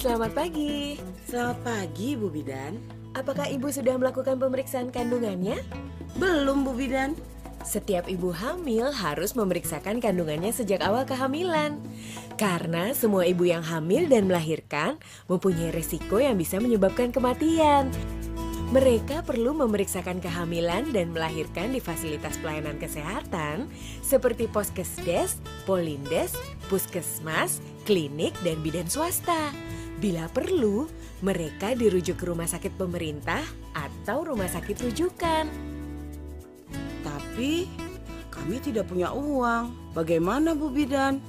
Selamat pagi. Selamat pagi, Bu Bidan. Apakah Ibu sudah melakukan pemeriksaan kandungannya? Belum, Bu Bidan. Setiap ibu hamil harus memeriksakan kandungannya sejak awal kehamilan. Karena semua ibu yang hamil dan melahirkan mempunyai risiko yang bisa menyebabkan kematian. Mereka perlu memeriksakan kehamilan dan melahirkan di fasilitas pelayanan kesehatan seperti Poskesdes, Polindes, Puskesmas, klinik, dan bidan swasta. Bila perlu, mereka dirujuk ke rumah sakit pemerintah atau rumah sakit rujukan. Tapi kami tidak punya uang. Bagaimana, Bu Bidan?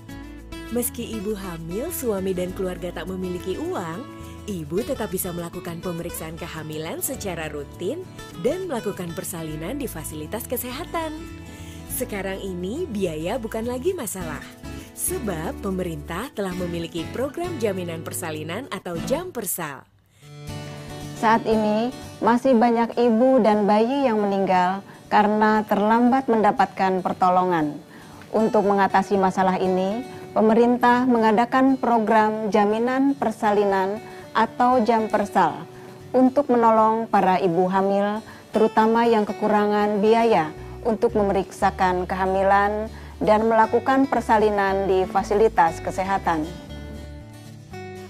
Meski ibu hamil, suami dan keluarga tak memiliki uang, ibu tetap bisa melakukan pemeriksaan kehamilan secara rutin dan melakukan persalinan di fasilitas kesehatan. Sekarang ini biaya bukan lagi masalah, sebab pemerintah telah memiliki program jaminan persalinan atau JAMPersal. Saat ini masih banyak ibu dan bayi yang meninggal karena terlambat mendapatkan pertolongan. Untuk mengatasi masalah ini, pemerintah mengadakan program jaminan persalinan atau JAMPersal untuk menolong para ibu hamil, terutama yang kekurangan biaya untuk memeriksakan kehamilan dan melakukan persalinan di fasilitas kesehatan.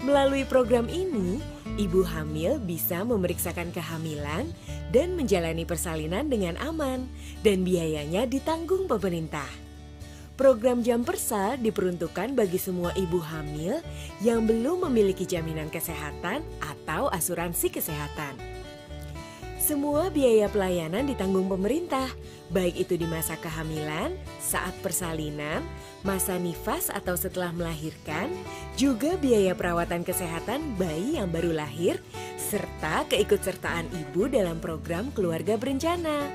Melalui program ini, ibu hamil bisa memeriksakan kehamilan dan menjalani persalinan dengan aman dan biayanya ditanggung pemerintah. Program JAMPersal diperuntukkan bagi semua ibu hamil yang belum memiliki jaminan kesehatan atau asuransi kesehatan. Semua biaya pelayanan ditanggung pemerintah, baik itu di masa kehamilan, saat persalinan, masa nifas atau setelah melahirkan, juga biaya perawatan kesehatan bayi yang baru lahir, serta keikutsertaan ibu dalam program keluarga berencana.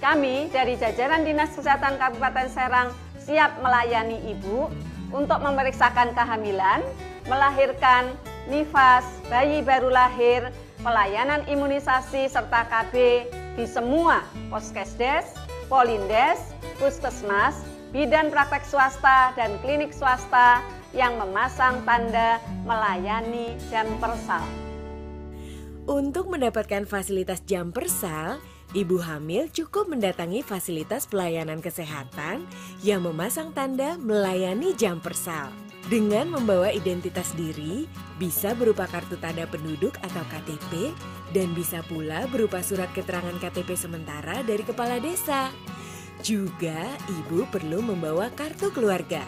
Kami dari jajaran Dinas Kesehatan Kabupaten Serang siap melayani ibu untuk memeriksakan kehamilan, melahirkan, nifas, bayi baru lahir, pelayanan imunisasi serta KB di semua Poskesdes, Polindes, Puskesmas, bidan praktek swasta dan klinik swasta yang memasang tanda melayani JAMPersal. Untuk mendapatkan fasilitas JAMPersal, ibu hamil cukup mendatangi fasilitas pelayanan kesehatan yang memasang tanda melayani JAMPersal. Dengan membawa identitas diri, bisa berupa kartu tanda penduduk atau KTP, dan bisa pula berupa surat keterangan KTP sementara dari kepala desa. Juga, ibu perlu membawa kartu keluarga.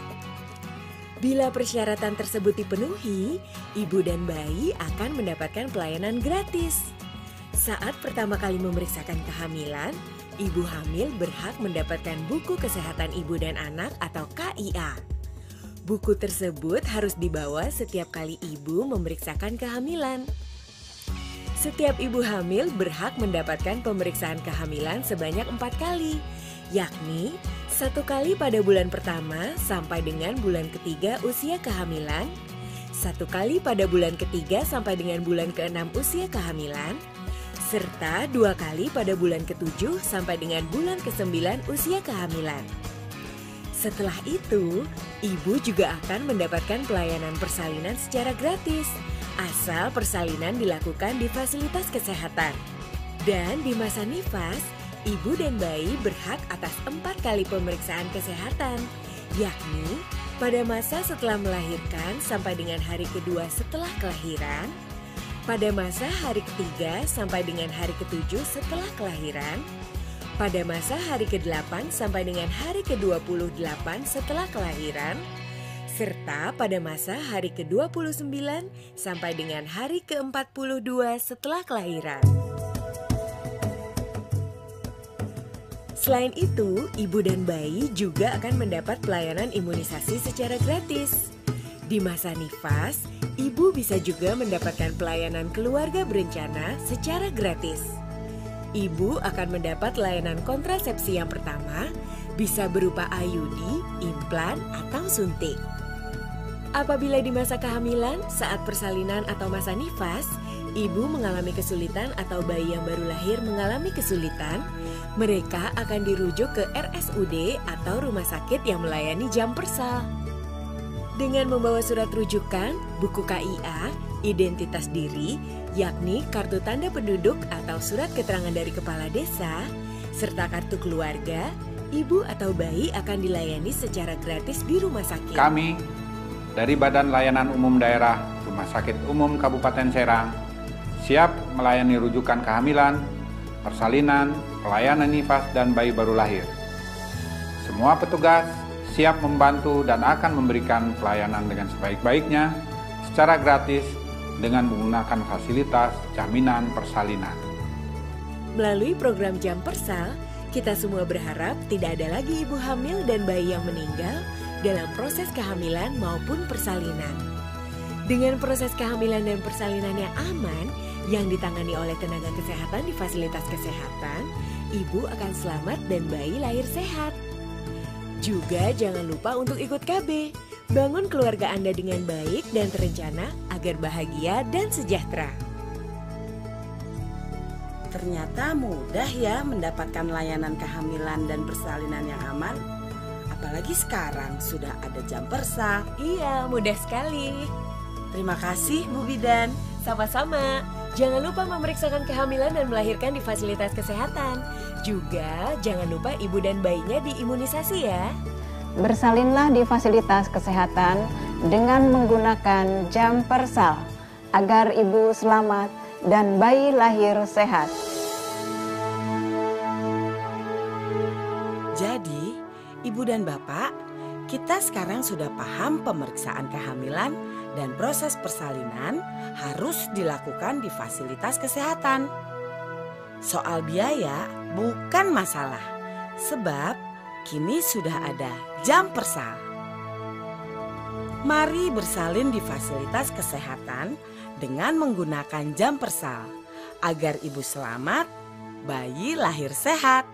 Bila persyaratan tersebut dipenuhi, ibu dan bayi akan mendapatkan pelayanan gratis. Saat pertama kali memeriksakan kehamilan, ibu hamil berhak mendapatkan buku kesehatan ibu dan anak atau KIA. Buku tersebut harus dibawa setiap kali ibu memeriksakan kehamilan. Setiap ibu hamil berhak mendapatkan pemeriksaan kehamilan sebanyak 4 kali, yakni 1 kali pada bulan pertama sampai dengan bulan ketiga usia kehamilan, 1 kali pada bulan ketiga sampai dengan bulan ke-6 usia kehamilan, serta 2 kali pada bulan ke-7 sampai dengan bulan ke-9 usia kehamilan. Setelah itu, ibu juga akan mendapatkan pelayanan persalinan secara gratis, asal persalinan dilakukan di fasilitas kesehatan. Dan di masa nifas, ibu dan bayi berhak atas 4 kali pemeriksaan kesehatan, yakni pada masa setelah melahirkan sampai dengan hari kedua setelah kelahiran, pada masa hari ketiga sampai dengan hari ke-7 setelah kelahiran, pada masa hari ke-8 sampai dengan hari ke-28 setelah kelahiran, serta pada masa hari ke-29 sampai dengan hari ke-42 setelah kelahiran. Selain itu, ibu dan bayi juga akan mendapat pelayanan imunisasi secara gratis. Di masa nifas, ibu bisa juga mendapatkan pelayanan keluarga berencana secara gratis. Ibu akan mendapat layanan kontrasepsi yang pertama, bisa berupa IUD, implan, atau suntik. Apabila di masa kehamilan, saat persalinan atau masa nifas, ibu mengalami kesulitan atau bayi yang baru lahir mengalami kesulitan, mereka akan dirujuk ke RSUD atau rumah sakit yang melayani JAMPersal. Dengan membawa surat rujukan, buku KIA, identitas diri, yakni kartu tanda penduduk atau surat keterangan dari kepala desa, serta kartu keluarga, ibu atau bayi akan dilayani secara gratis di rumah sakit. Kami dari Badan Layanan Umum Daerah Rumah Sakit Umum Kabupaten Serang siap melayani rujukan kehamilan, persalinan, pelayanan nifas dan bayi baru lahir. Semua petugas siap membantu dan akan memberikan pelayanan dengan sebaik-baiknya secara gratis dengan menggunakan fasilitas jaminan persalinan. Melalui program Jam Persal, kita semua berharap tidak ada lagi ibu hamil dan bayi yang meninggal dalam proses kehamilan maupun persalinan. Dengan proses kehamilan dan persalinan yang aman yang ditangani oleh tenaga kesehatan di fasilitas kesehatan, ibu akan selamat dan bayi lahir sehat. Juga jangan lupa untuk ikut KB. Bangun keluarga Anda dengan baik dan terencana agar bahagia dan sejahtera. Ternyata mudah ya mendapatkan layanan kehamilan dan persalinan yang aman. Apalagi sekarang sudah ada Jam Persal. Iya, mudah sekali. Terima kasih Bu Bidan. Sama-sama. Jangan lupa memeriksakan kehamilan dan melahirkan di fasilitas kesehatan. Juga jangan lupa ibu dan bayinya diimunisasi ya. Bersalinlah di fasilitas kesehatan dengan menggunakan Jam Persal agar ibu selamat dan bayi lahir sehat. Jadi, Ibu dan Bapak, kita sekarang sudah paham pemeriksaan kehamilan dan proses persalinan harus dilakukan di fasilitas kesehatan. Soal biaya bukan masalah, sebab kini sudah ada Jam Persal. Mari bersalin di fasilitas kesehatan dengan menggunakan Jam Persal agar ibu selamat, bayi lahir sehat.